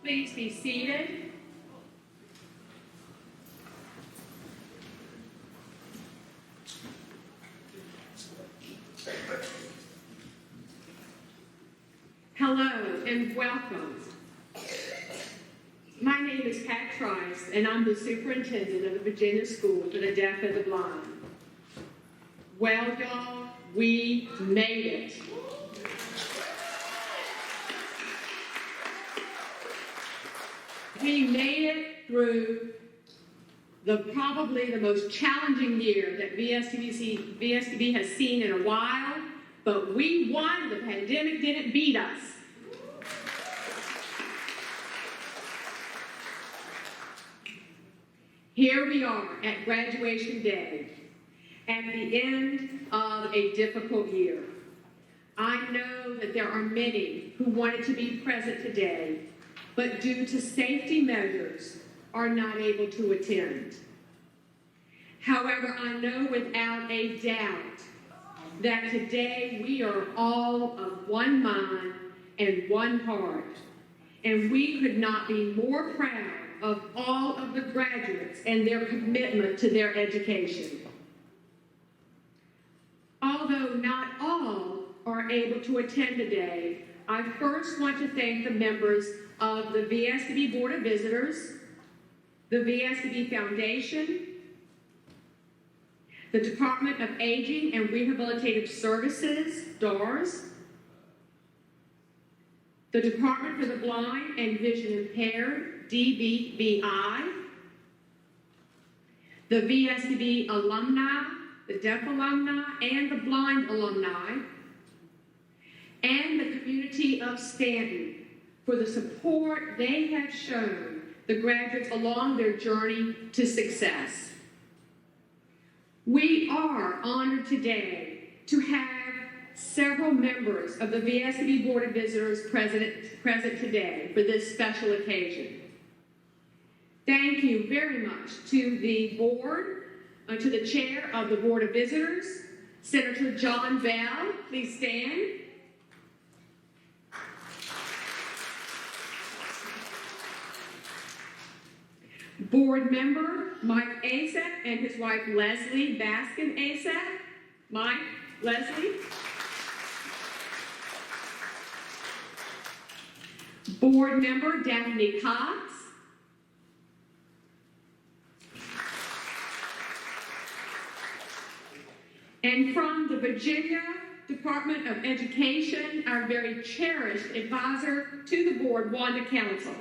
Please be seated. Hello and welcome. My name is Pat Trice, and I'm the Superintendent of the Virginia School for the Deaf and the Blind. Well, y'all, we made it. We made it through probably the most challenging year that VSDB has seen in a while, but we won. The pandemic didn't beat us. Here we are at graduation day, at the end of a difficult year. I know that there are many who wanted to be present today, but due to safety measures, are not able to attend. However, I know without a doubt that today we are all of one mind and one heart, and we could not be more proud of all of the graduates and their commitment to their education. Although not all are able to attend today, I first want to thank the members of the VSDB Board of Visitors, the VSDB Foundation, the Department of Aging and Rehabilitative Services, DARS, the Department for the Blind and Vision Impaired, DBVI, the VSDB alumni, the deaf alumni, and the blind alumni, and the community of Stanton for the support they have shown the graduates along their journey to success. We are honored today to have several members of the VSDB Board of Visitors present today for this special occasion. Thank you very much to the board, to the chair of the Board of Visitors, Senator John Bell. Please stand. Board member Mike Asap and his wife Leslie Baskin Asap. Mike, Leslie. Board member Daphne Cox. And from the Virginia Department of Education, our very cherished advisor to the board, Wanda Council.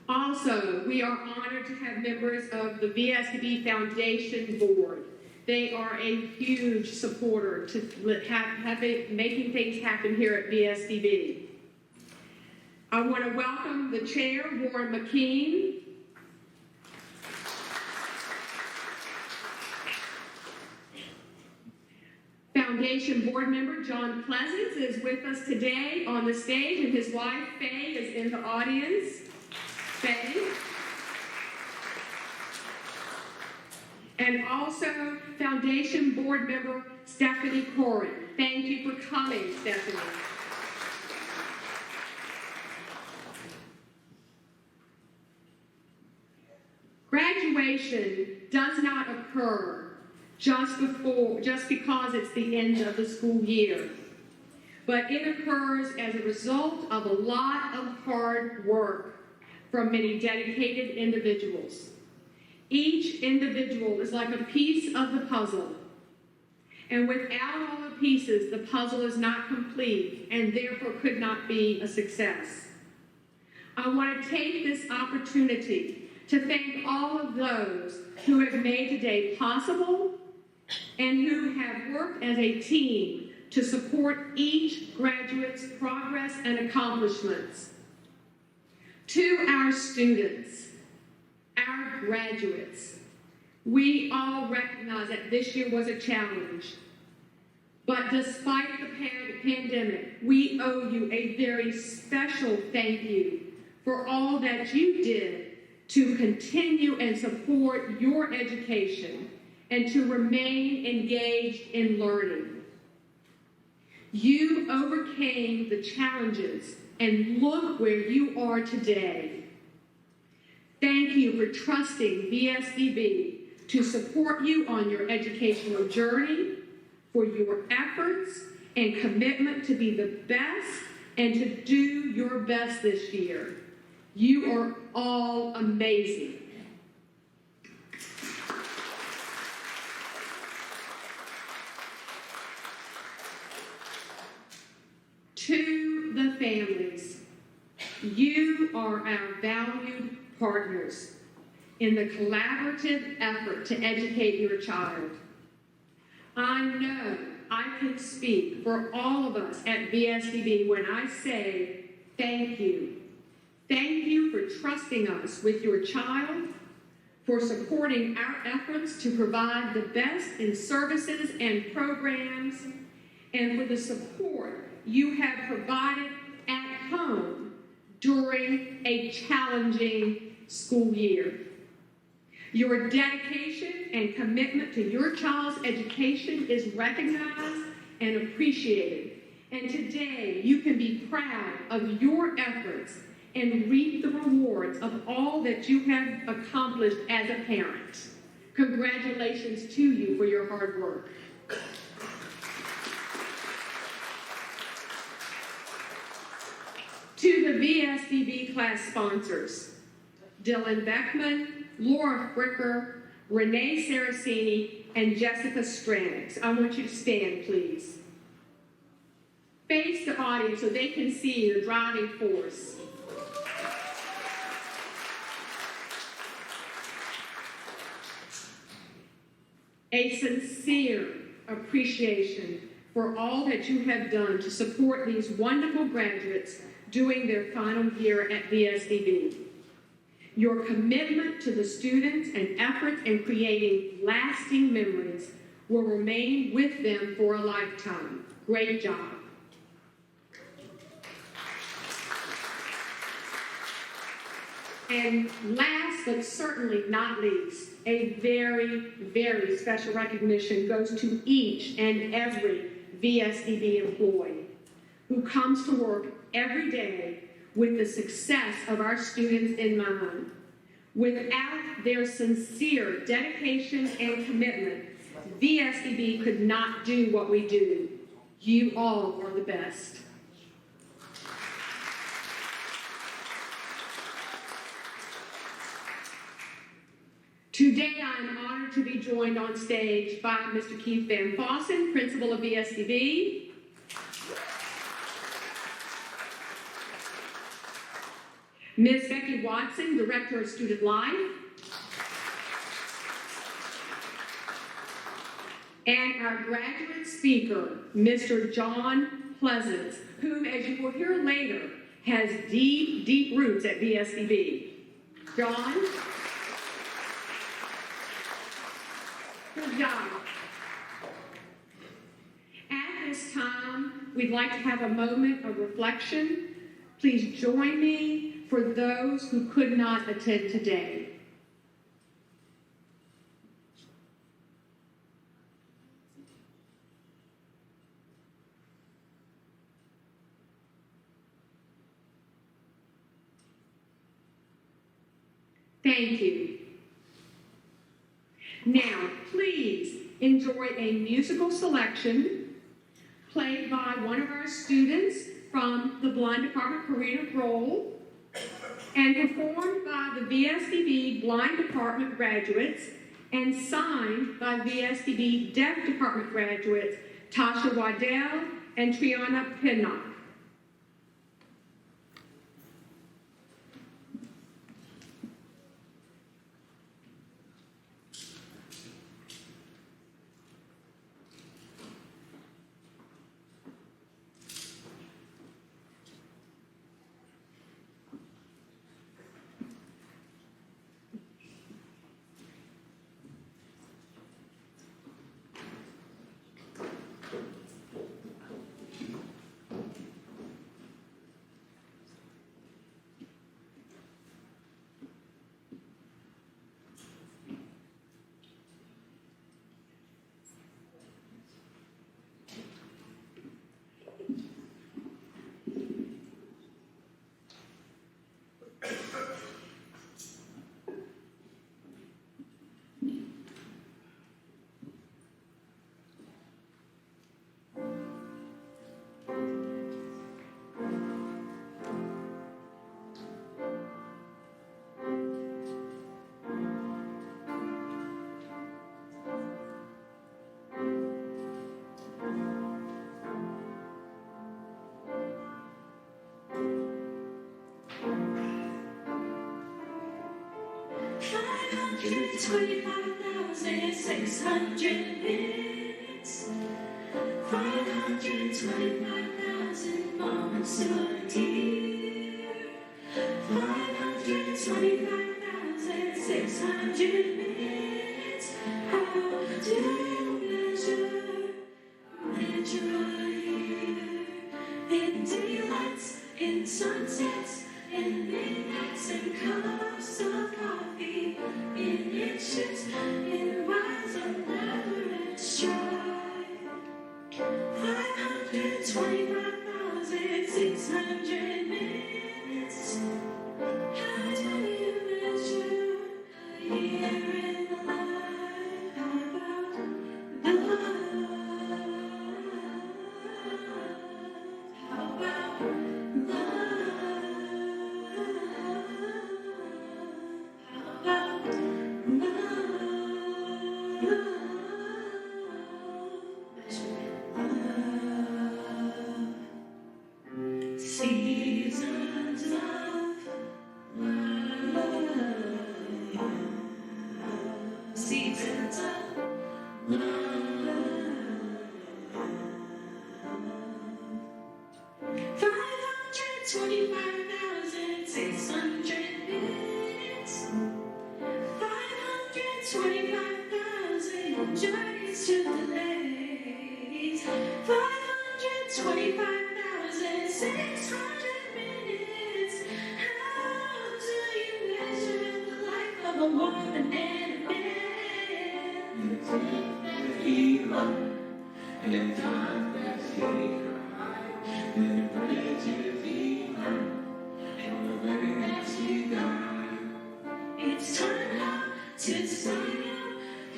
Also, we are honored to have members of the VSDB Foundation Board. They are a huge supporter to making things happen here at VSDB. I want to welcome the chair, Warren McKean. Foundation board member John Pleasance is with us today on the stage, and his wife, Faye, is in the audience. Faye. And also Foundation board member Stephanie Corrin. Thank you for coming, Stephanie. Graduation does not occur just because it's the end of the school year, but it occurs as a result of a lot of hard work from many dedicated individuals. Each individual is like a piece of the puzzle, and without all the pieces, the puzzle is not complete and therefore could not be a success. I want to take this opportunity to thank all of those who have made today possible and who have worked as a team to support each graduate's progress and accomplishments. To our students, our graduates, we all recognize that this year was a challenge. But despite the pandemic, we owe you a very special thank you for all that you did to continue and support your education and to remain engaged in learning. You overcame the challenges, and look where you are today. Thank you for trusting VSDB to support you on your educational journey, for your efforts and commitment to be the best and to do your best this year. You are all amazing. To the families, you are our valued partners in the collaborative effort to educate your child. I know I can speak for all of us at VSDB when I say thank you. Thank you for trusting us with your child, for supporting our efforts to provide the best in services and programs, and for the support you have provided at home during a challenging school year. Your dedication and commitment to your child's education is recognized and appreciated. And today, you can be proud of your efforts and reap the rewards of all that you have accomplished as a parent. Congratulations to you for your hard work. To the VSDB class sponsors, Dylan Beckman, Laura Fricker, Renee Saraceni, and Jessica Stranix. I want you to stand, please. Face the audience so they can see the driving force. A sincere appreciation for all that you have done to support these wonderful graduates during their final year at VSDB. Your commitment to the students and efforts in creating lasting memories will remain with them for a lifetime. Great job. And last but certainly not least, a very, very special recognition goes to each and every VSDB employee who comes to work every day with the success of our students in mind. Without their sincere dedication and commitment, VSDB could not do what we do. You all are the best. Today, I am honored to be joined on stage by Mr. Keith Van Fossen, Principal of VSDB, Ms. Becky Watson, Director of Student Life, and our graduate speaker, Mr. John Pleasance, whom, as you will hear later, has deep, deep roots at VSDB. John? Good job. At this time, we'd like to have a moment of reflection. Please join me for those who could not attend today. Thank you. Now, please enjoy a musical selection played by one of our students from the Blind Department Karina Roll and performed by the VSDB Blind Department graduates and signed by VSDB Deaf Department graduates Tasha Waddell and Triana Pinnock. 525,600 minutes. 525,000 moments to a year. 525,600 minutes. How do you measure a year? In daylights, in sunsets, in midnights, and cups of coffee, in inches, in miles of leather and stripe. 525,600 minutes. How do you measure a year in the life? How about love? How about seasons of love, seasons of love. 525,600 minutes. 525,000 journeys to the lakes. 525,600 minutes. How do you measure the life of a woman and a man? He loved, and in time that he cried, and the bridges he burned, and the way that he died. It's time now to sign up,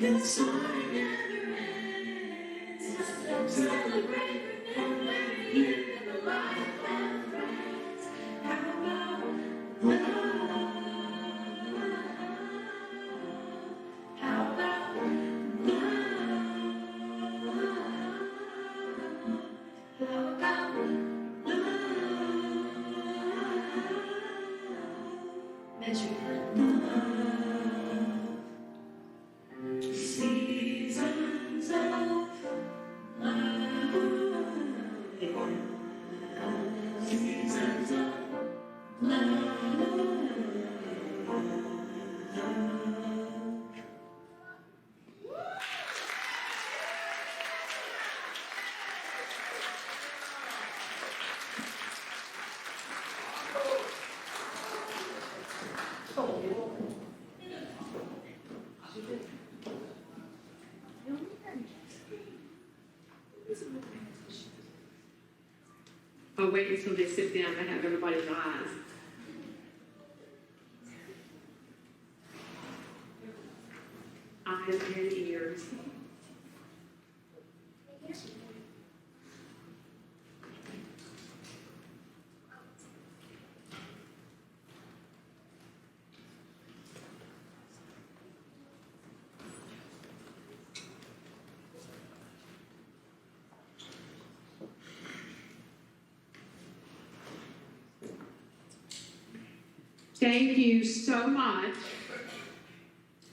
'cause the story never ends. Celebrate, remember, live in the life of friends. How about love? How about love? How about love? Measure love. Seasons of love. Seasons of love. I'll wait until they sit down and have everybody's eyes. Eyes and ears. Thank you so much.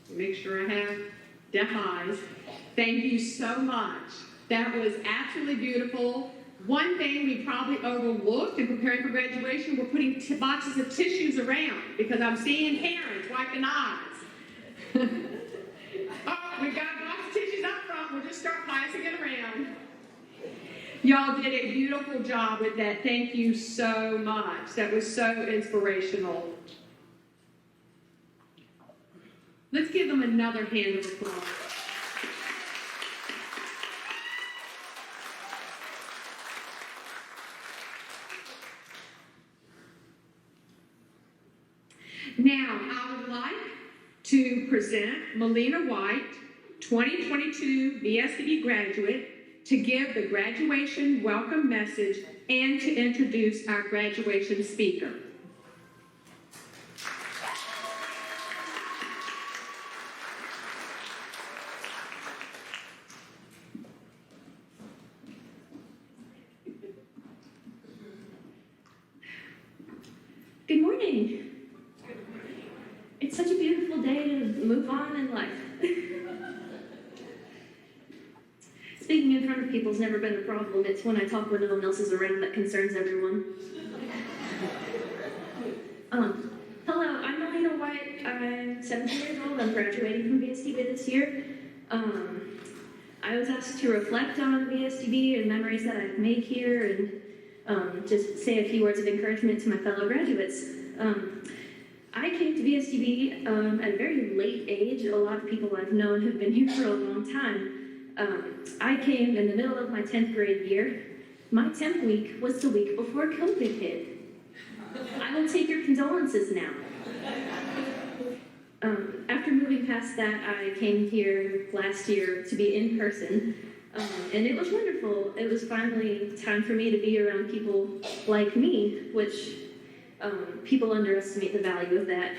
Make sure I have deaf eyes. Thank you so much. That was absolutely beautiful. One thing we probably overlooked in preparing for graduation, we're putting boxes of tissues around because I'm seeing parents wiping eyes. Oh, we've got a box of tissues up front. We'll just start passing it around. Y'all did a beautiful job with that. Thank you so much. That was so inspirational. Let's give them another hand of applause. Now, I would like to present Melina White, 2022 VSDB graduate, to give the graduation welcome message and to introduce our graduation speaker. Good morning. It's such a beautiful day to move on speaking in front of people's never been a problem. It's when I talk when no one else is around that concerns everyone. Hello, I'm Melina White. I'm 17 years old. I'm graduating from VSDB this year. I was asked to reflect on VSDB and memories that I've made here and just say a few words of encouragement to my fellow graduates. I came to VSDB at a very late age. A lot of people I've known have been here for a long time. I came in the middle of my 10th grade year. My 10th week was the week before COVID hit. I will take your condolences now. After moving past that, I came here last year to be in person, and it was wonderful. It was finally time for me to be around people like me, which people underestimate the value of that.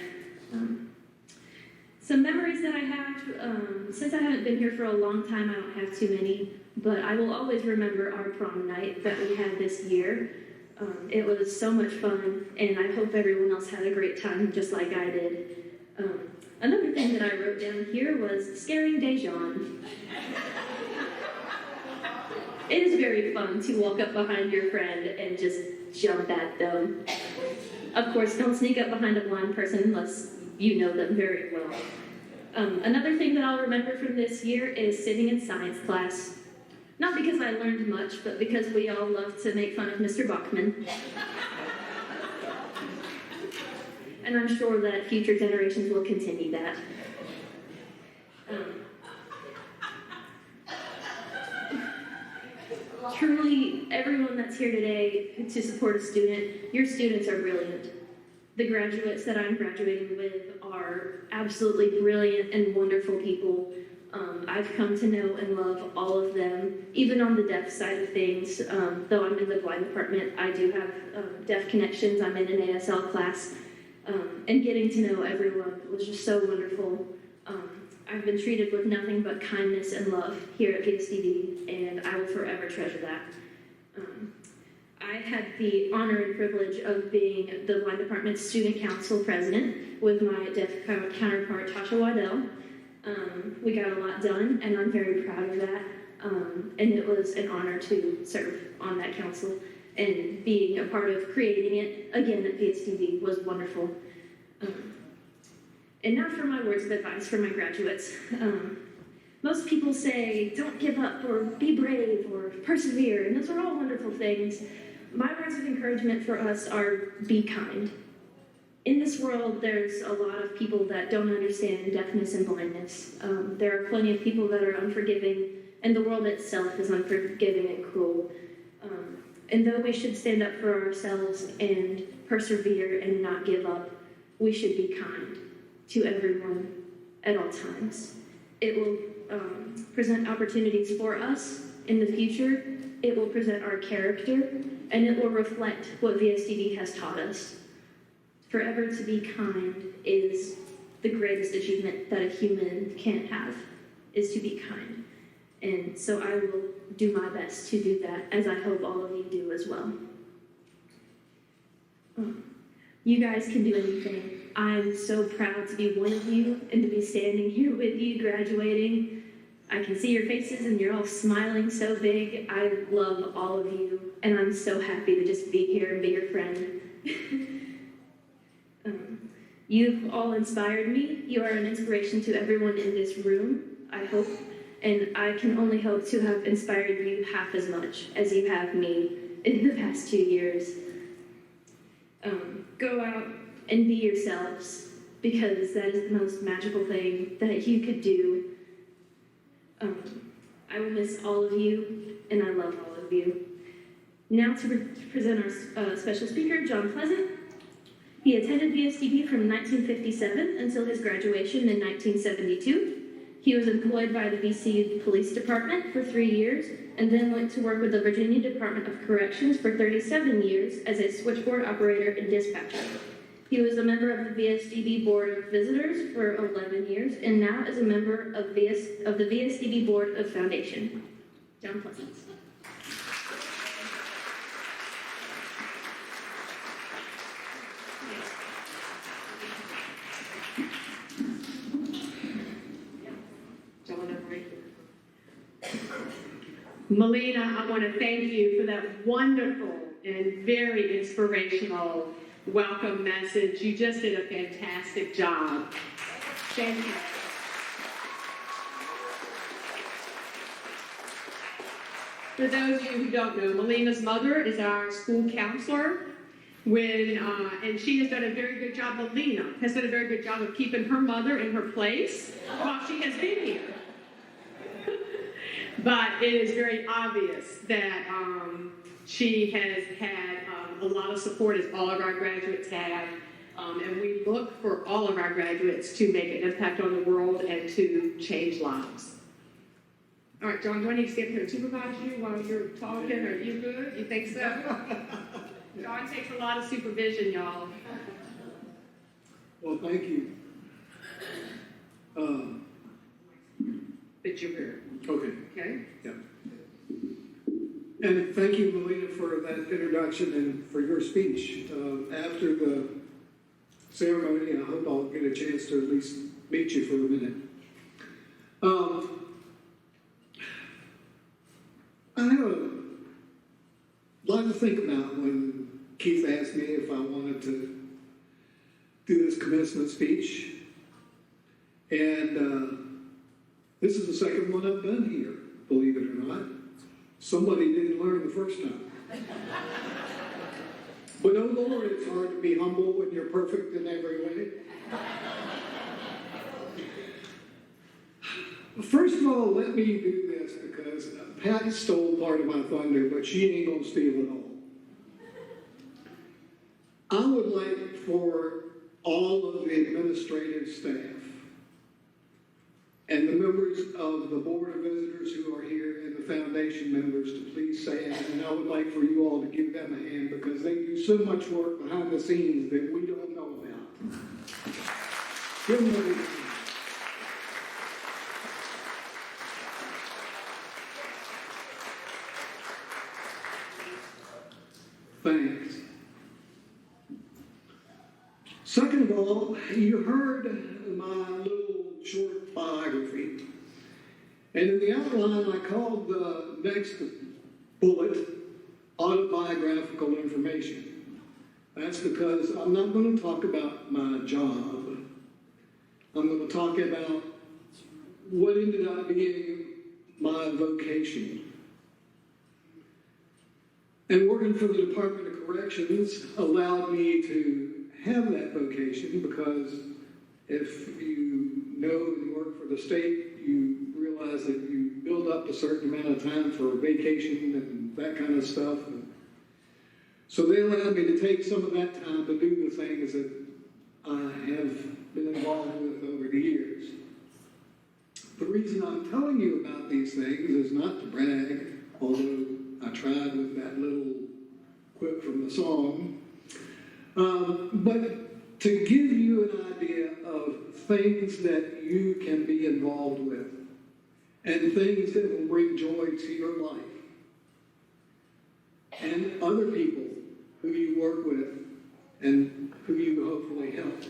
Some memories that I have, since I haven't been here for a long time, I don't have too many, but I will always remember our prom night that we had this year. It was so much fun, and I hope everyone else had a great time just like I did. Another thing that I wrote down here was scaring Dejan. It is very fun to walk up behind your friend and just jump at them. Of course, don't sneak up behind a blind person unless you know them very well. Another thing that I'll remember from this year is sitting in science class. Not because I learned much, but because we all love to make fun of Mr. Bachman. And I'm sure that future generations will continue that. Truly, everyone that's here today to support a student, your students are brilliant. The graduates that I'm graduating with are absolutely brilliant and wonderful people. I've come to know and love all of them, even on the deaf side of things. Though I'm in the blind department, I do have deaf connections. I'm in an ASL class. And getting to know everyone was just so wonderful. I've been treated with nothing but kindness and love here at VSDB, and I will forever treasure that. I had the honor and privilege of being the blind department's student council president with my deaf counterpart, Tasha Waddell. We got a lot done, and I'm very proud of that. And it was an honor to serve on that council. And being a part of creating it again at VSDB was wonderful. And now for my words of advice for my graduates. Most people say, don't give up, or be brave, or persevere, and those are all wonderful things. My words of encouragement for us are, be kind. In this world, there's a lot of people that don't understand deafness and blindness. There are plenty of people that are unforgiving, and the world itself is unforgiving and cruel. And though we should stand up for ourselves and persevere and not give up, we should be kind to everyone at all times. It will present opportunities for us in the future. It will present our character, and it will reflect what VSDB has taught us. Forever to be kind is the greatest achievement that a human can have, is to be kind. And so I will do my best to do that, as I hope all of you do as well. You guys can do anything. I'm so proud to be one of you and to be standing here with you graduating. I can see your faces and you're all smiling so big. I love all of you, and I'm so happy to just be here and be your friend. You've all inspired me. You are an inspiration to everyone in this room, I hope. And I can only hope to have inspired you half as much as you have me in the past 2 years. Go out and be yourselves, because that is the most magical thing that you could do. I will miss all of you, and I love all of you. Now to present our special speaker, John Pleasant. He attended VSDB from 1957 until his graduation in 1972. He was employed by the VC Police Department for 3 years, and then went to work with the Virginia Department of Corrections for 37 years as a switchboard operator and dispatcher. He was a member of the VSDB Board of Visitors for 11 years, and now is a member of the VSDB Board of Foundation. John Pleasant. Melina, I want to thank you for that wonderful and very inspirational welcome message. You just did a fantastic job. Thank you. For those of you who don't know, Melina's mother is our school counselor. And she has done a very good job, Melina has done a very good job of keeping her mother in her place while she has been here. But it is very obvious that she has had a lot of support, as all of our graduates have. And we look for all of our graduates to make an impact on the world and to change lives. All right, John, do I need to stand here and supervise you while you're talking? Are you good? You think so? John takes a lot of supervision, y'all. Well, thank you. That you're here. Okay. Okay? Yeah. And thank you, Melina, for that introduction and for your speech. After the ceremony, I hope I'll get a chance to at least meet you for a minute. I have a lot to think about when Keith asked me if I wanted to do this commencement speech. And this is the second one I've done here, believe it or not. Somebody didn't learn the first time. But oh Lord, it's hard to be humble when you're perfect in every way. First of all, let me do this because Pat stole part of my thunder, but she ain't gonna steal it all. I would like for all of the administrative staff and the members of the Board of Visitors who are here and the foundation members to please stand. And I would like for you all to give them a hand because they do so much work behind the scenes that we don't know about. Give them a hand. Thanks. Second of all, you heard my little short biography. And in the outline, I called the next bullet autobiographical information. That's because I'm not going to talk about my job. I'm going to talk about what ended up being my vocation. And working for the Department of Corrections allowed me to have that vocation because if you know and work for the state, you realize that you build up a certain amount of time for vacation and that kind of stuff. And so they allowed me to take some of that time to do the things that I have been involved with over the years. The reason I'm telling you about these things is not to brag, although I tried with that little quip from the song, but to give you an idea of things that you can be involved with and things that will bring joy to your life and other people who you work with and who you hopefully help.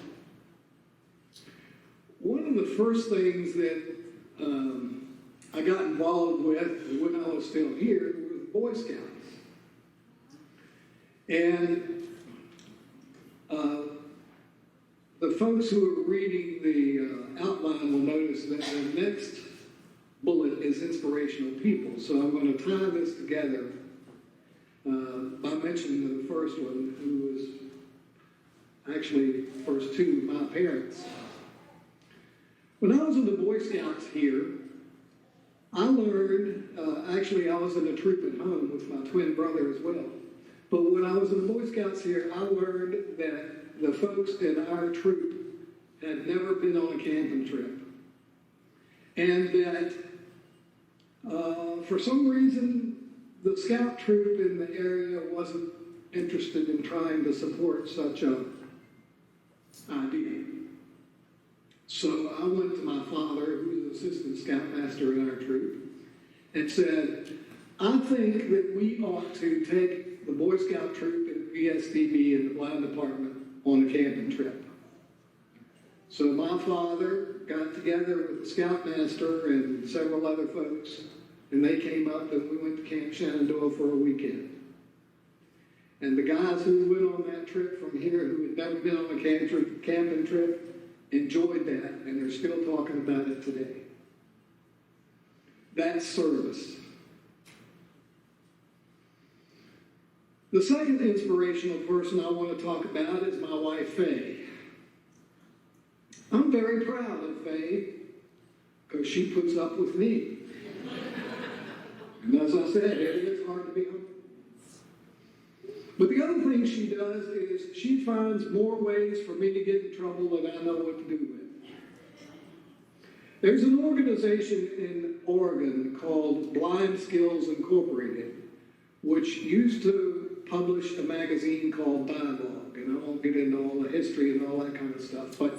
One of the first things that I got involved with when I was still here was Boy Scouts. And the folks who are reading the outline will notice that the next bullet is inspirational people. So I'm going to tie this together by mentioning the first one, who was actually first two, my parents. When I was in the Boy Scouts here, I learned, actually I was in a troop at home with my twin brother as well. But when I was in the Boy Scouts here, I learned that the folks in our troop had never been on a camping trip. And that for some reason, the scout troop in the area wasn't interested in trying to support such a idea. So I went to my father, who was assistant scoutmaster in our troop, and said, I think that we ought to take the Boy Scout troop and VSDB in the blind department on a camping trip. So my father got together with the scoutmaster and several other folks and they came up and we went to Camp Shenandoah for a weekend. And the guys who went on that trip from here, who had never been on a camping trip, enjoyed that, and they're still talking about it today. That's service. The second inspirational person I want to talk about is my wife, Faye. I'm very proud of Faye because she puts up with me. And as I said, it is hard to be humble. But the other thing she does is she finds more ways for me to get in trouble than I know what to do with. There's an organization in Oregon called Blind Skills Incorporated, which used to publish a magazine called Dialogue, and I won't get into all the history and all that kind of stuff, but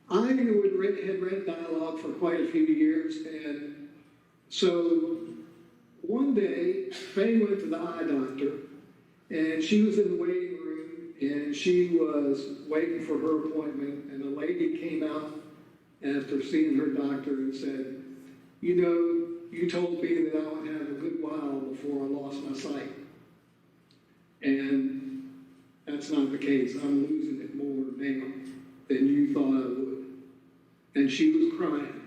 I had read Dialogue for quite a few years, and so one day, Faye went to the eye doctor, and she was in the waiting room, and she was waiting for her appointment, and a lady came out after seeing her doctor and said, "You know, you told me that I would have a good while before I lost my sight. And that's not the case. I'm losing it more now than you thought I would." And she was crying.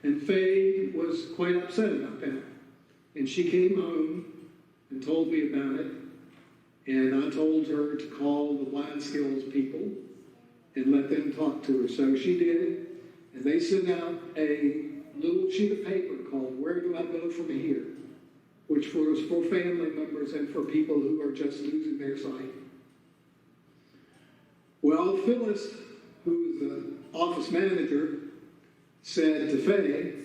And Faye was quite upset about that. And she came home and told me about it. And I told her to call the blind skills people and let them talk to her. So she did. And they sent out a little sheet of paper called "Where Do I Go From Here?" which was for family members and for people who are just losing their sight. Well, Phyllis, who's the office manager, said to Faye,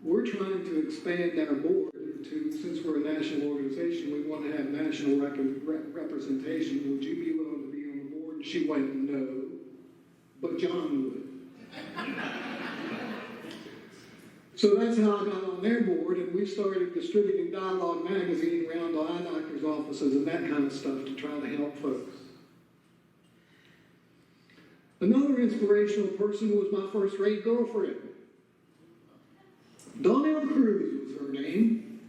"We're trying to expand our board to, since we're a national organization, we want to have national representation. Would you be willing to be on the board?" And she went, "No, but John would." So that's how I got on their board, and we started distributing Dialogue magazine around to eye doctors' offices and that kind of stuff to try to help folks. Another inspirational person was my first-grade girlfriend. Donnell Cruz was her name,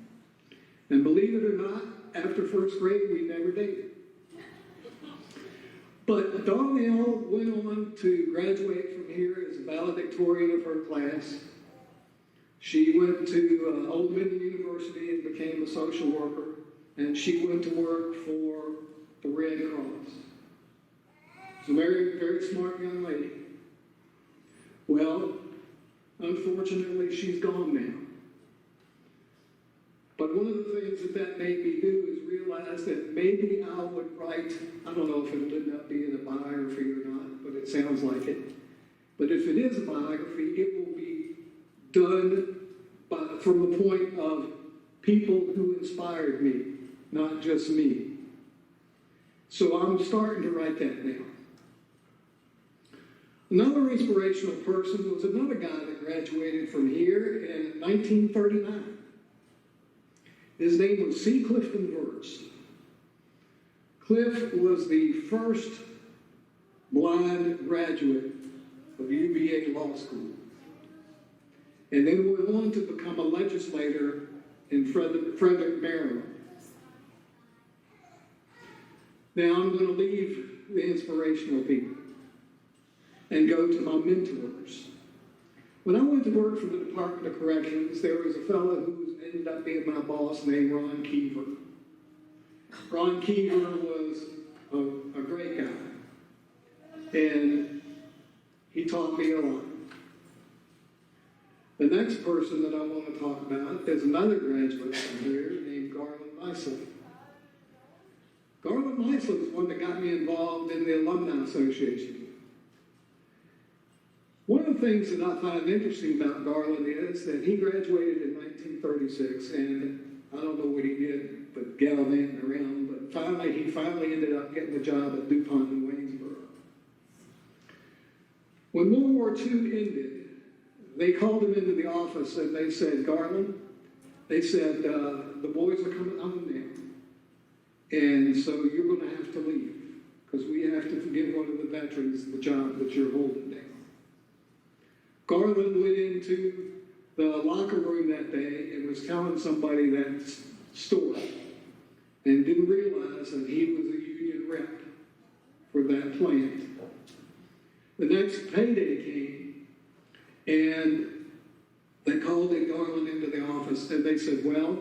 and believe it or not, after first grade, we never dated. But Donnell went on to graduate from here as a valedictorian of her class. She went to Old Dominion University and became a social worker, and she went to work for the Red Cross. She's a very, very smart young lady. Well, unfortunately, she's gone now. But one of the things that made me do is realize that maybe I would write, I don't know if it'll end up being a biography or not, but it sounds like it. But if it is a biography, it will be done from the point of people who inspired me, not just me. So I'm starting to write that now. Another inspirational person was another guy that graduated from here in 1939. His name was C. Clifton Wirtz. Cliff was the first blind graduate of UVA Law School, and then went on to become a legislator in Frederick, Maryland. Now I'm going to leave the inspirational people and go to my mentors. When I went to work for the Department of Corrections, there was a fellow who ended up being my boss named Ron Keever. Ron Keever was a great guy, and he taught me a lot. The next person that I want to talk about is another graduate from here named Garland Misley. Garland Misley is one that got me involved in the Alumni Association. One of the things that I find interesting about Garland is that he graduated in 1936, and I don't know what he did, but gallivanting around, but he finally ended up getting a job at DuPont in Waynesboro. When World War II ended, they called him into the office and they said, "Garland," they said, "the boys are coming home now, and so you're going to have to leave, because we have to give one of the veterans the job that you're holding now." Garland went into the locker room that day and was telling somebody that story and didn't realize that he was a union rep for that plant. The next payday came, and they called Garland into the office, and they said, well,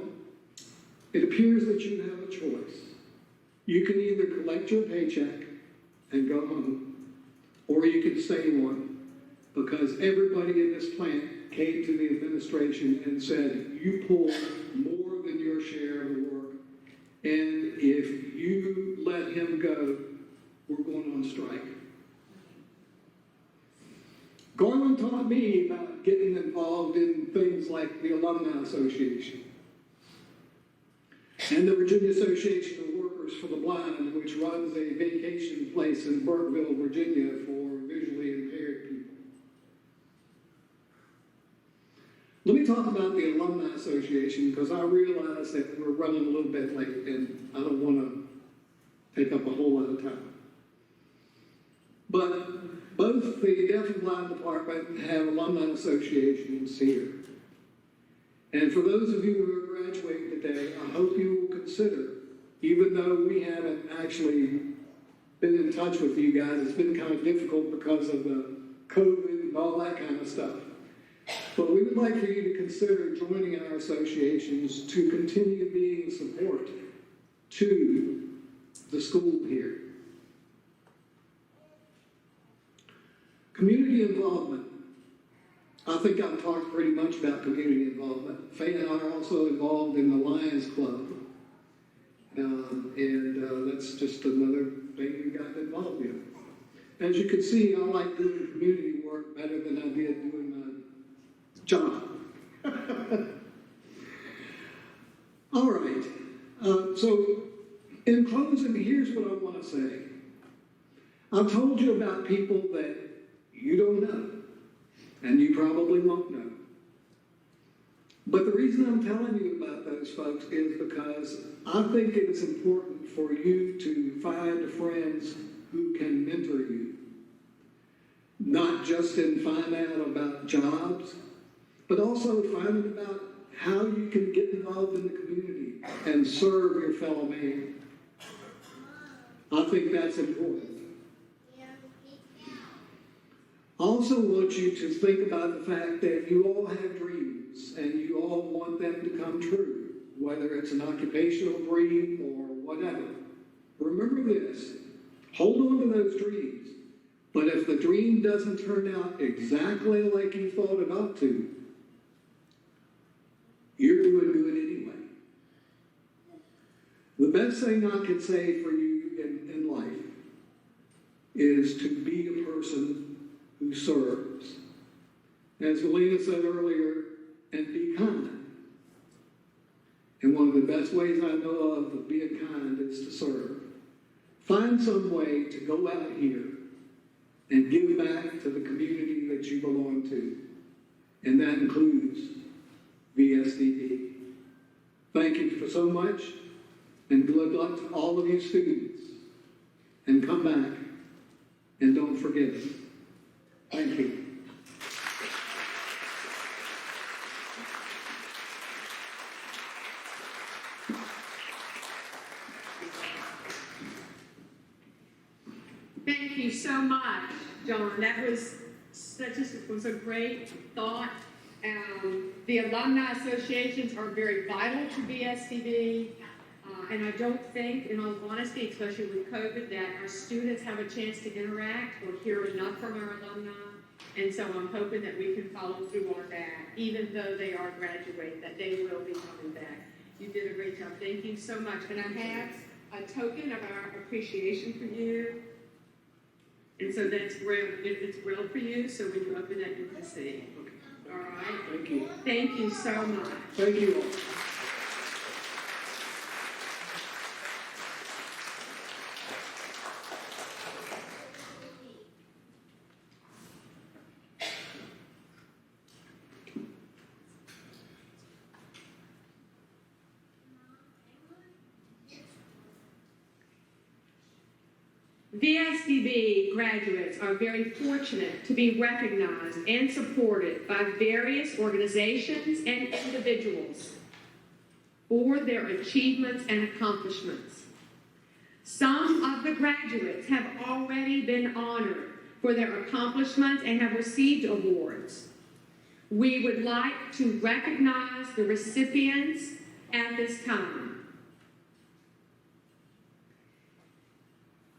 it appears that you have a choice. You can either collect your paycheck and go home, or you can stay on, because everybody in this plant came to the administration and said, you pulled more than your share of the work, and if you let him go, we're going on strike. Garland taught me about getting involved in things like the Alumni Association and the Virginia Association of Workers for the Blind, which runs a vacation place in Burkeville, Virginia for visually impaired people. Let me talk about the Alumni Association, because I realize that we're running a little bit late and I don't want to take up a whole lot of time. But both the Deaf and Blind Department have alumni associations here. And for those of you who are graduating today, I hope you will consider, even though we haven't actually been in touch with you guys, it's been kind of difficult because of the COVID and all that kind of stuff. But we would like for you to consider joining our associations to continue being support to the school here. Community involvement. I think I've talked pretty much about community involvement. Faye and I are also involved in the Lions Club. And that's just another thing we got involved in. As you can see, I like doing community work better than I did doing my job. All right. So in closing, here's what I want to say. I've told you about people that you don't know, and you probably won't know. But the reason I'm telling you about those folks is because I think it is important for you to find friends who can mentor you. Not just in finding out about jobs, but also finding about how you can get involved in the community and serve your fellow man. I think that's important. I also want you to think about the fact that you all have dreams and you all want them to come true, whether it's an occupational dream or whatever. Remember this, hold on to those dreams, but if the dream doesn't turn out exactly like you thought it ought to, you're doing good anyway. The best thing I can say for you in life is to be a person who serves. As Alina said earlier, and be kind. And one of the best ways I know of being kind is to serve. Find some way to go out here and give back to the community that you belong to. And that includes VSDB. Thank you for so much, and good luck to all of you students. And come back, and don't forget it. Thank you. Thank you so much, John. That was a great thought. The alumni associations are very vital to VSDB, and I don't think, in all honesty, especially with COVID, that our students have a chance to interact or hear enough from our alumni. And so I'm hoping that we can follow through on that, even though they are graduating, that they will be coming back. You did a great job. Thank you so much. And I have a token of our appreciation for you. And so that's it's grilled for you, so when you open it, you can see. All right? Thank you. Thank you so much. Thank you all. VSDB graduates are very fortunate to be recognized and supported by various organizations and individuals for their achievements and accomplishments. Some of the graduates have already been honored for their accomplishments and have received awards. We would like to recognize the recipients at this time.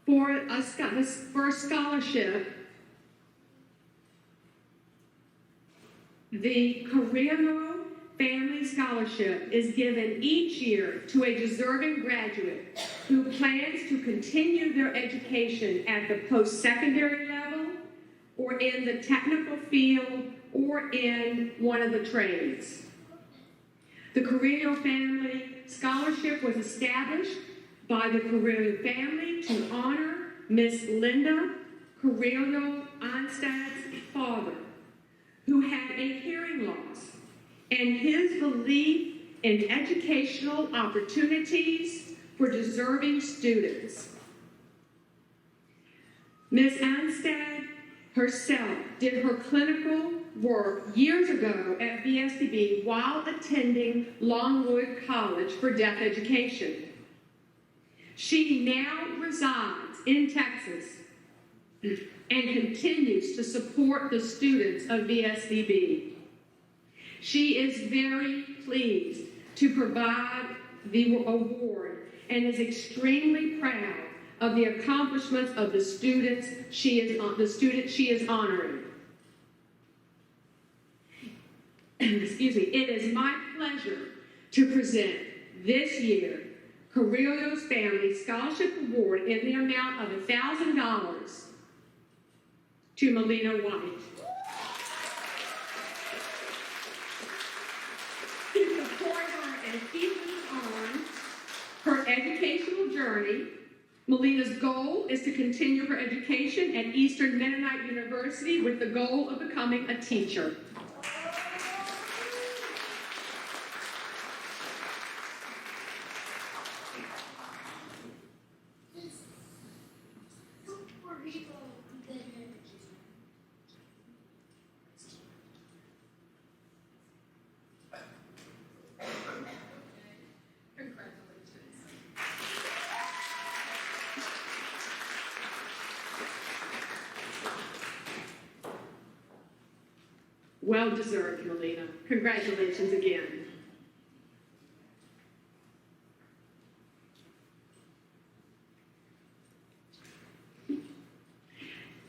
For a scholarship, the Carrillo Family Scholarship is given each year to a deserving graduate who plans to continue their education at the post-secondary level or in the technical field or in one of the trades. The Carrillo Family Scholarship was established by the Carrillo family to honor Miss Linda Carrillo Onstad's father, who had a hearing loss, and his belief in educational opportunities for deserving students. Ms. Onstad herself did her clinical work years ago at VSDB while attending Longwood College for Deaf Education. She now resides in Texas and continues to support the students of VSDB. She is very pleased to provide the award and is extremely proud of the accomplishments of the students she is honoring. Excuse me. It is my pleasure to present this year Carrillo's Family Scholarship Award in the amount of $1,000 to Melina White. To support her and keep on her educational journey, Melina's goal is to continue her education at Eastern Mennonite University with the goal of becoming a teacher. Well deserved, Melina. Congratulations again.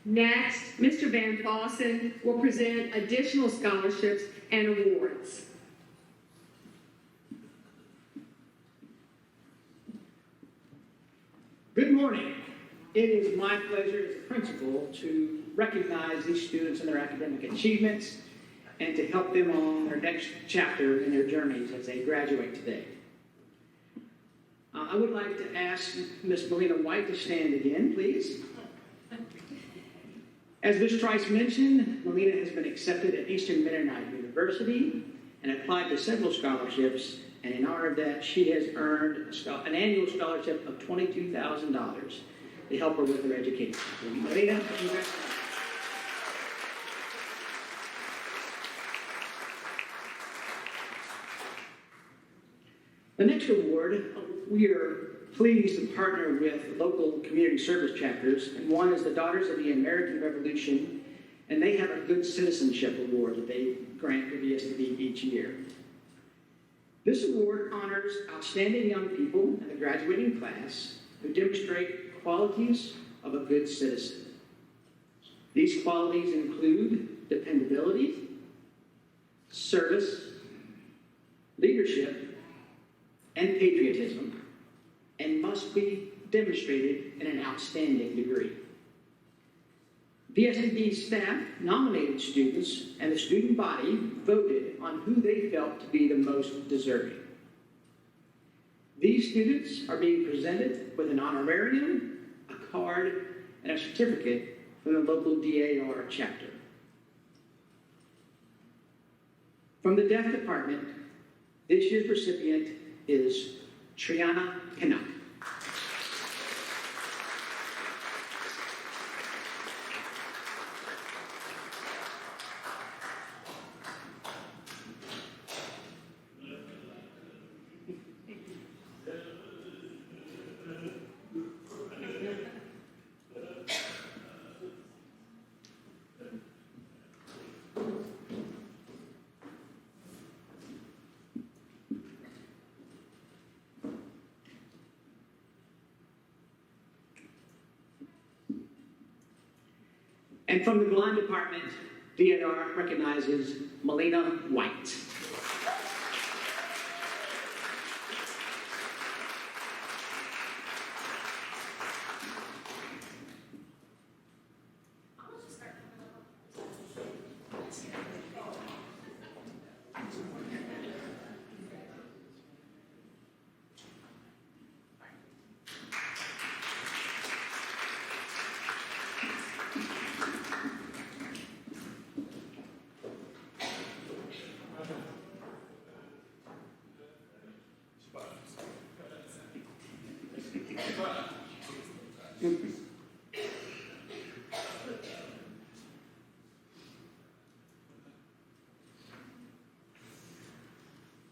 Next, Mr. Van Fossen will present additional scholarships and awards. Good morning. It is my pleasure as a principal to recognize these students and their academic achievements and to help them on their next chapter in their journeys as they graduate today. I would like to ask Ms. Melina White to stand again, please. As Ms. Trice mentioned, Melina has been accepted at Eastern Mennonite University and applied to several scholarships, and in honor of that, she has earned an annual scholarship of $22,000 to help her with her education. Melina, congratulations. The next award, we are pleased to partner with local community service chapters, and one is the Daughters of the American Revolution, and they have a Good Citizenship Award that they grant to VSDB each year. This award honors outstanding young people in the graduating class who demonstrate qualities of a good citizen. These qualities include dependability, service, leadership, and patriotism, and must be demonstrated in an outstanding degree. VSDB staff nominated students, and the student body voted on who they felt to be the most deserving. These students are being presented with an honorarium, a card, and a certificate from the local DAR chapter. From the Deaf Department, this year's recipient is Triana Pinnock. And from the blind department, DNR recognizes Melina White.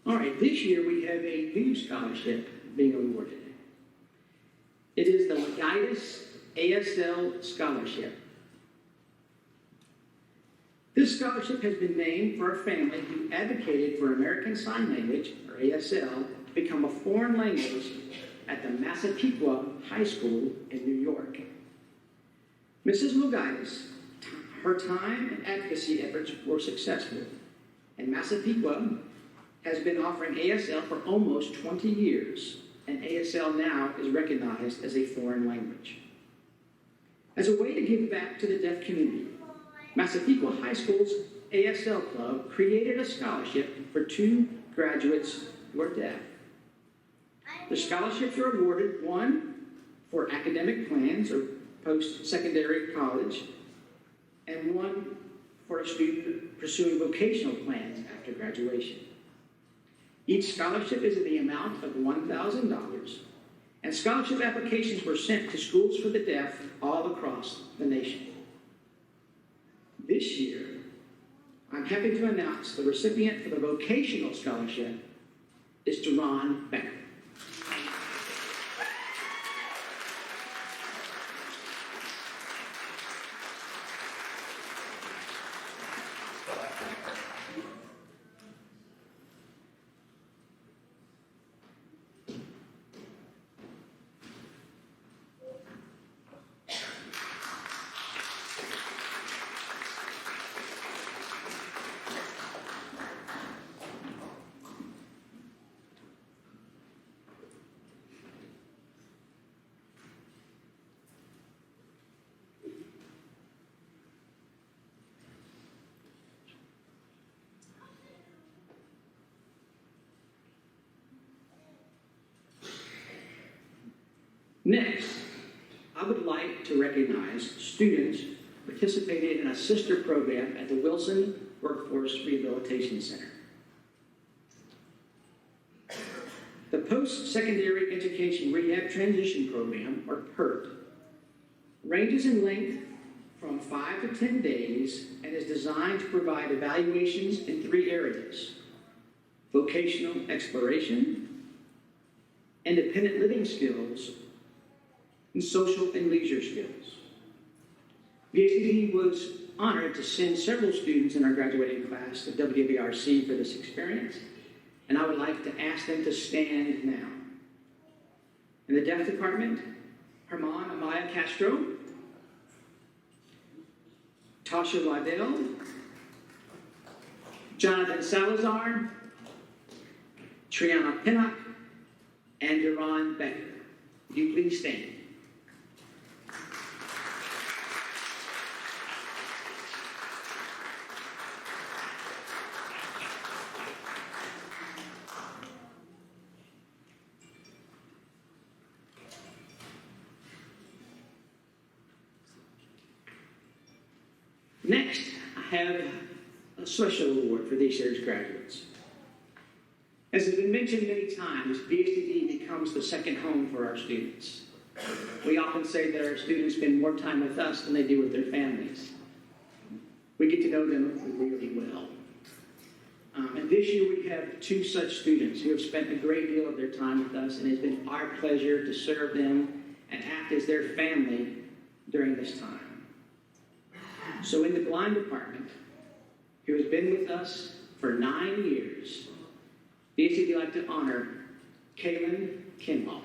All right, this year we have a new scholarship being awarded. It is the Legitis ASL Scholarship. This scholarship has been named for a family who advocated for American Sign Language, or ASL, to become a foreign language at the Massapequa High School in New York. Mrs. Legitis, her time and advocacy efforts were successful, and Massapequa has been offering ASL for almost 20 years, and ASL now is recognized as a foreign language. As a way to give back to the deaf community, Massapequa High School's ASL Club created a scholarship for 2 graduates who are deaf. The scholarships are awarded, one for academic plans or post-secondary college, and one for a student pursuing vocational plans after graduation. Each scholarship is in the amount of $1,000, and scholarship applications were sent to schools for the deaf all across the nation. This year, I'm happy to announce the recipient for the vocational scholarship is Deron Becker. Next, I would like to recognize students participating in a sister program at the Wilson Workforce Rehabilitation Center. The Post-Secondary Education Rehab Transition Program, or PERT, ranges in length from 5 to 10 days and is designed to provide evaluations in 3 areas: vocational exploration, independent living skills, and social and leisure skills. VSDB was honored to send several students in our graduating class to WWRC for this experience, and I would like to ask them to stand now. In the Deaf Department, Herman Amaya Castro, Tasha Waddell, Jonathan Salazar, Triana Pinnock, and Deron Becker. Would you please stand? Next, I have a special award for this year's graduates. As has been mentioned many times, VSDB becomes the second home for our students. We often say that our students spend more time with us than they do with their families. We get to know them really well. And this year we have 2 such students who have spent a great deal of their time with us, and it's been our pleasure to serve them and act as their family during this time. So in the blind department, who has been with us for 9 years, VSDB would like to honor Kaylin Kinlaw.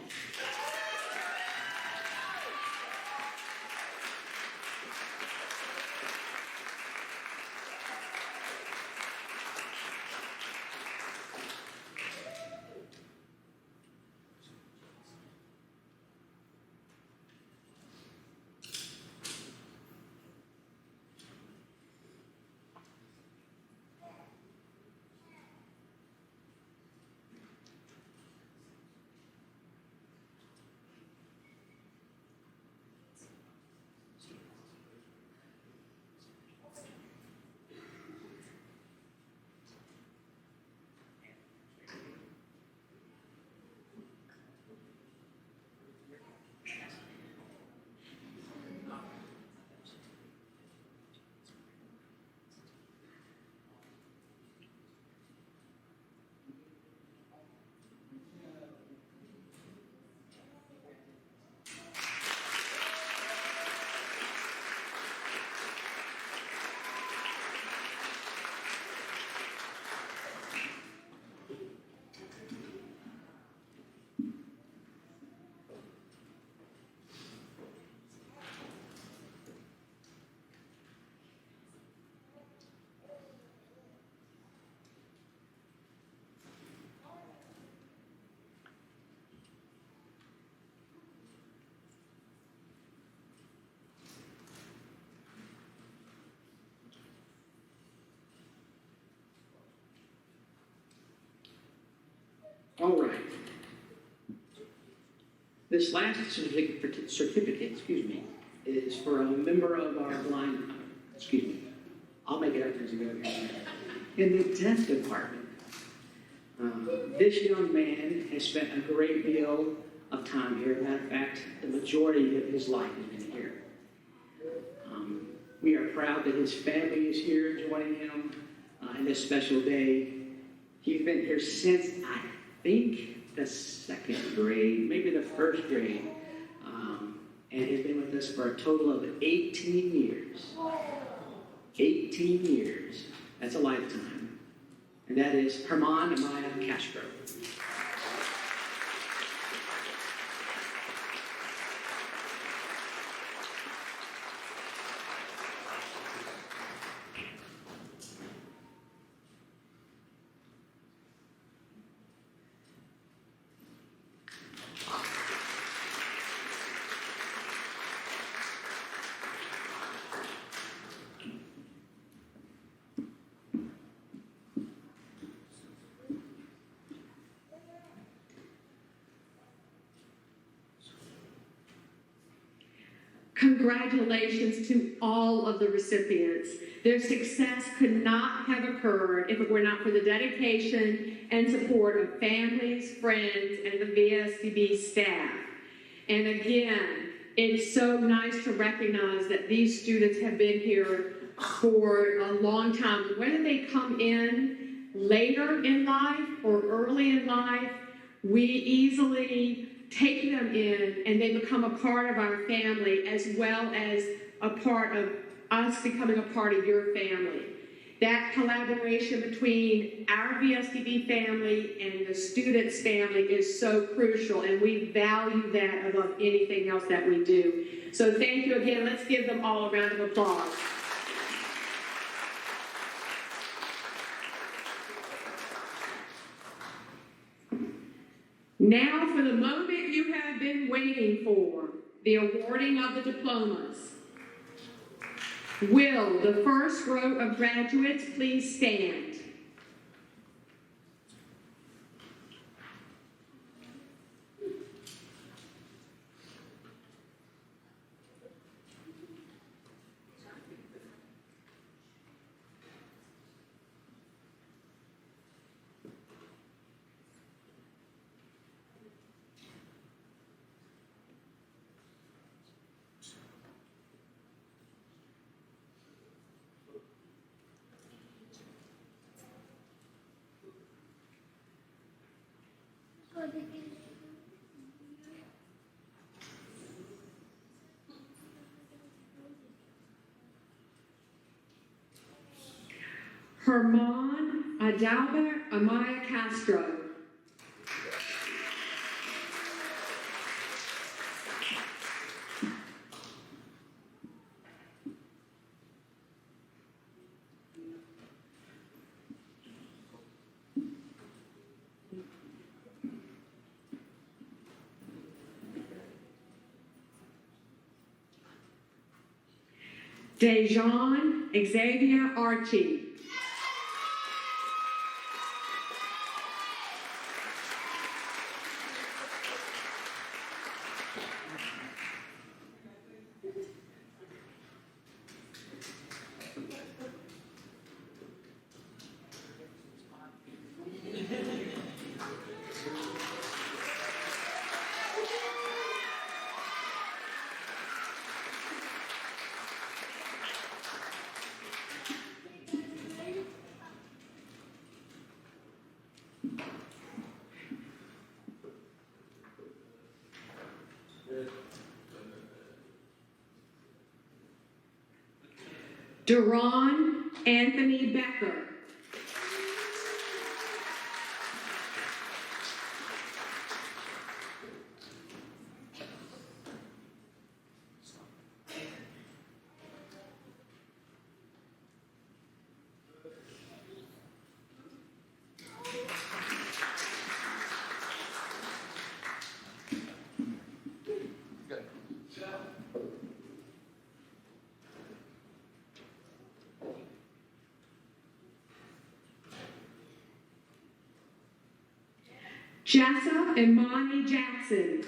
All right. This last certificate, is for a member of our blind, I'll make it up as we go here. In the deaf department, this young man has spent a great deal of time here. Matter of fact, the majority of his life has been here. We are proud that his family is here joining him in this special day. He's been here since, I think, the second grade, maybe the first grade, and he's been with us for a total of 18 years. 18 years. That's a lifetime. And that is Herman Amaya Castro. Congratulations to all of the recipients. Their success could not have occurred if it were not for the dedication and support of families, friends, and the VSDB staff. And again, it's so nice to recognize that these students have been here for a long time. Whether they come in later in life or early in life, we easily take them in and they become a part of our family as well as a part of us becoming a part of your family. That collaboration between our VSDB family and the students' family is so crucial, and we value that above anything else that we do. So thank you again. Let's give them all a round of applause. Now for the moment you have been waiting for, the awarding of the diplomas. Will the first row of graduates please stand? Herman Adalbert Amaya Castro. Dejan Xavier Archie. Duron Anthony Becker. Jessa Imani Jackson.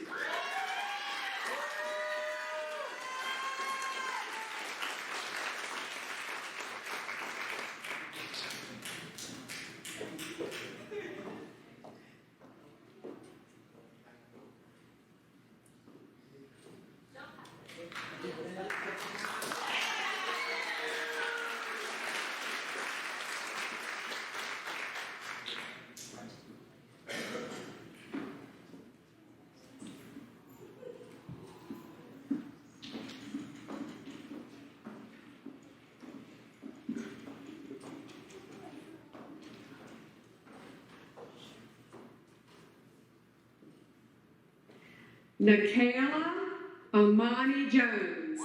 Nikayla Amani Jones.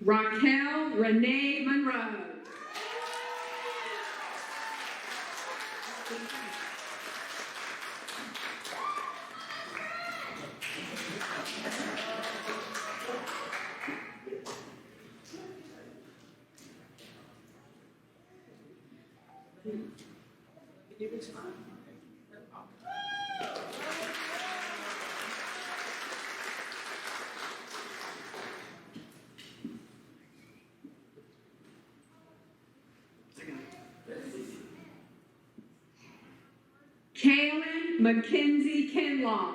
Raquel Renee Monroe. Kaylin Mackenzie Kinlaw.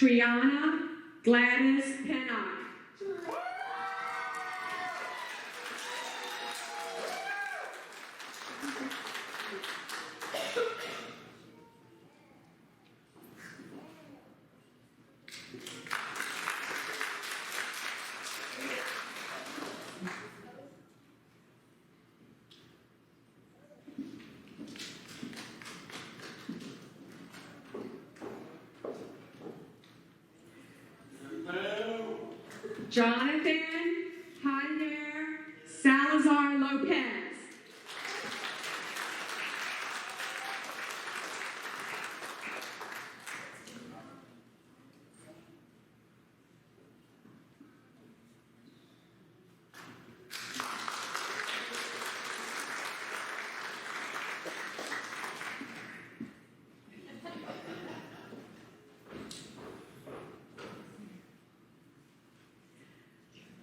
Triana Gladys Pennock. Jonathan Javier Salazar Lopez.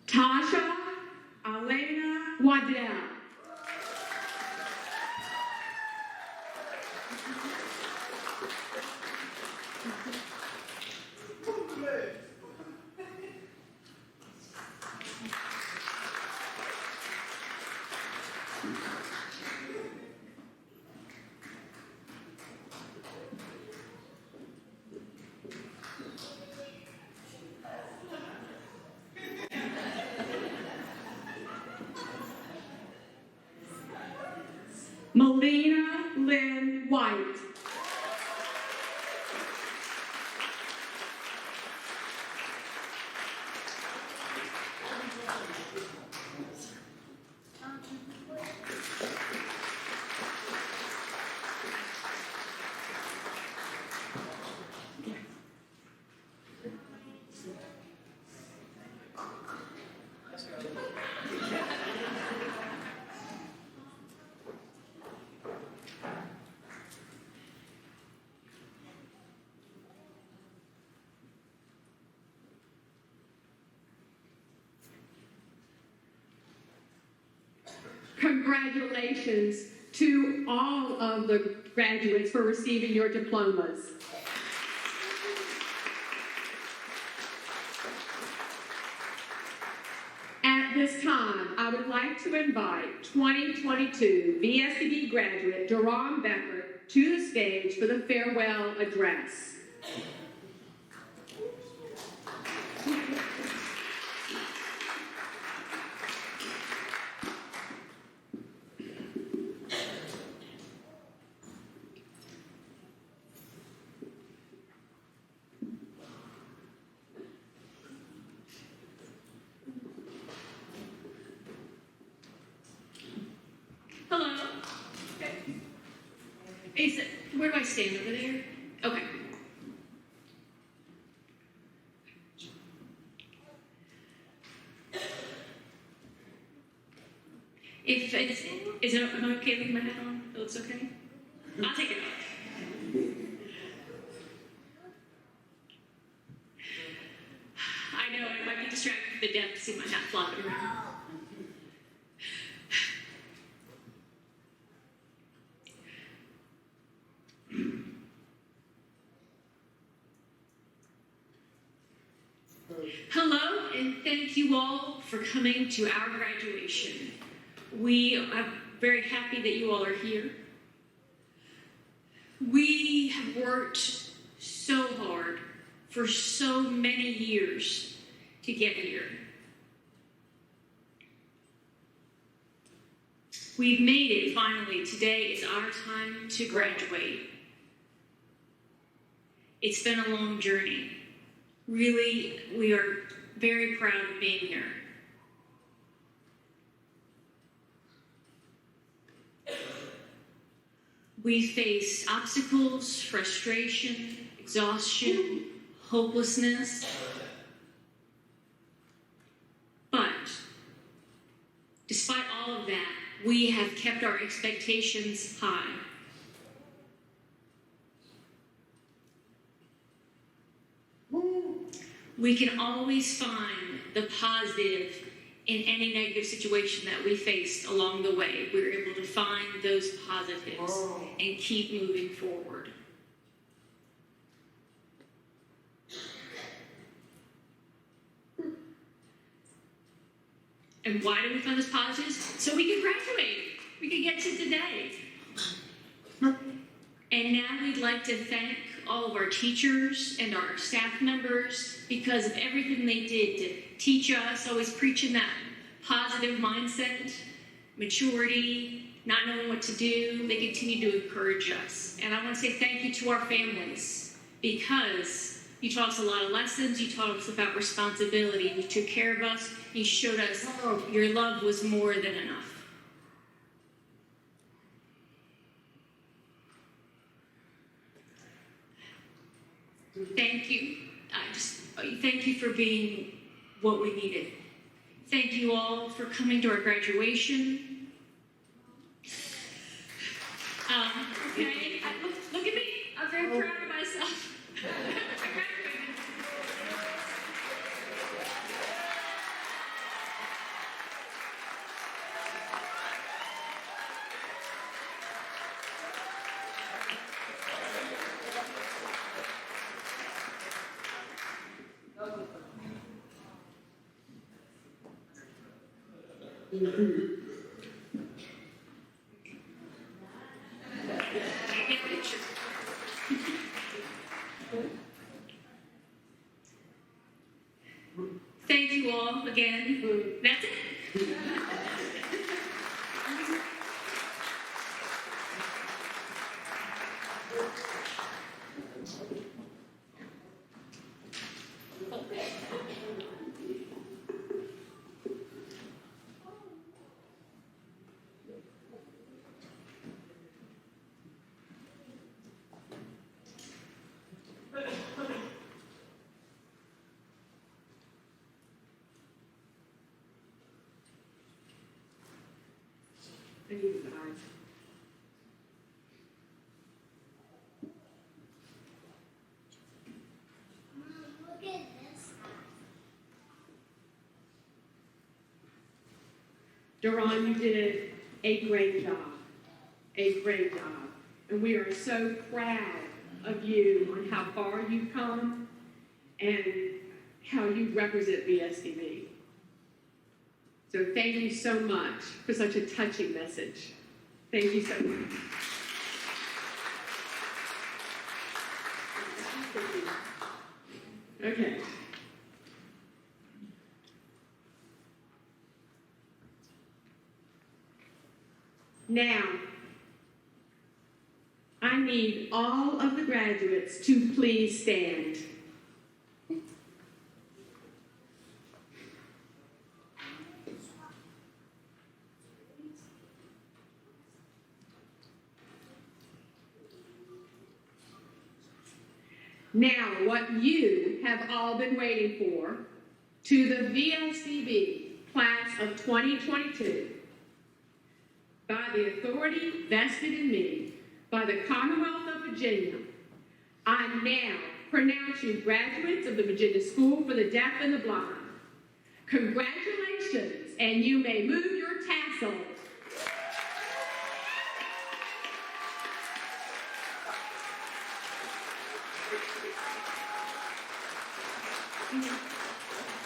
Tasha Elena Waddell. Melina Lynn White. Congratulations to all of the graduates for receiving your diplomas. At this time, I would like to invite 2022 VSDB graduate Jerome Becker to the stage for the farewell address. Hello. Okay. Where do I stand, over there? Okay. Am I okay with my hat on? It looks okay? I'll take it off. I know, I might be distracted from the death to see my hat flopping around. Hello, and thank you all for coming to our graduation. We are very happy that you all are here. We have worked so hard for so many years to get here. We've made it finally. Today is our time to graduate. It's been a long journey. Really, we are very proud of being here. We face obstacles, frustration, exhaustion, hopelessness. But despite all of that, we have kept our expectations high. We can always find the positive in any negative situation that we faced along the way. We're able to find those positives and keep moving forward. And why do we find those positives? So we can graduate. We can get to today. And now we'd like to thank all of our teachers and our staff members because of everything they did to teach us, always preaching that positive mindset, maturity, not knowing what to do. They continue to encourage us. And I want to say thank you to our families because you taught us a lot of lessons. You taught us about responsibility. You took care of us. You showed us your love was more than enough. Thank you. Thank you for being what we needed. Thank you all for coming to our graduation. Okay, look at me. I'm very proud of myself. I graduated. Thank you all again. That's it. I need his eyes. Look at this. Duran, you did a great job. A great job. And we are so proud of you on how far you've come and how you represent VSDB. So thank you so much for such a touching message. Thank you so much. Okay. Now, I need all of the graduates to please stand. Now, what you have all been waiting for, to the VSDB class of 2022, by the authority vested in me by the Commonwealth of Virginia, I now pronounce you graduates of the Virginia School for the Deaf and the Blind. Congratulations, and you may move your tassel.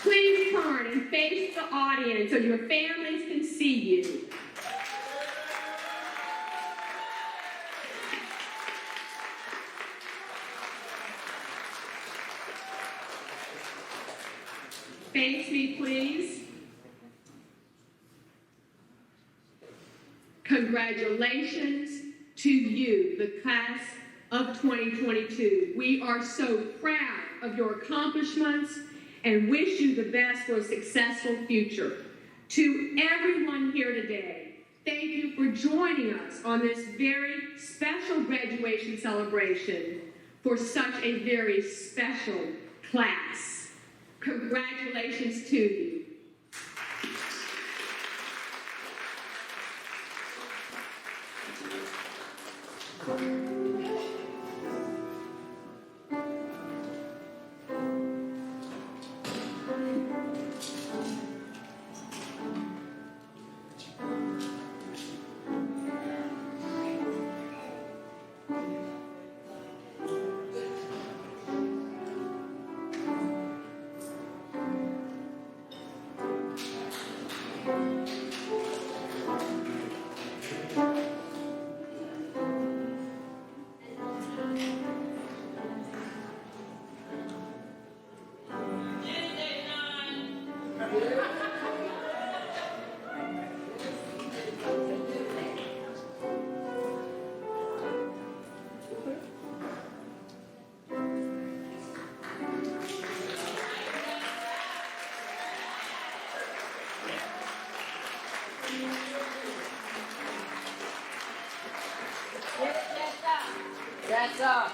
Please turn and face the audience so your families can see you. Face me, please. Congratulations to you, the class of 2022. We are so proud of your accomplishments and wish you the best for a successful future. To everyone here today, thank you for joining us on this very special graduation celebration for such a very special class. Congratulations to you. That's up.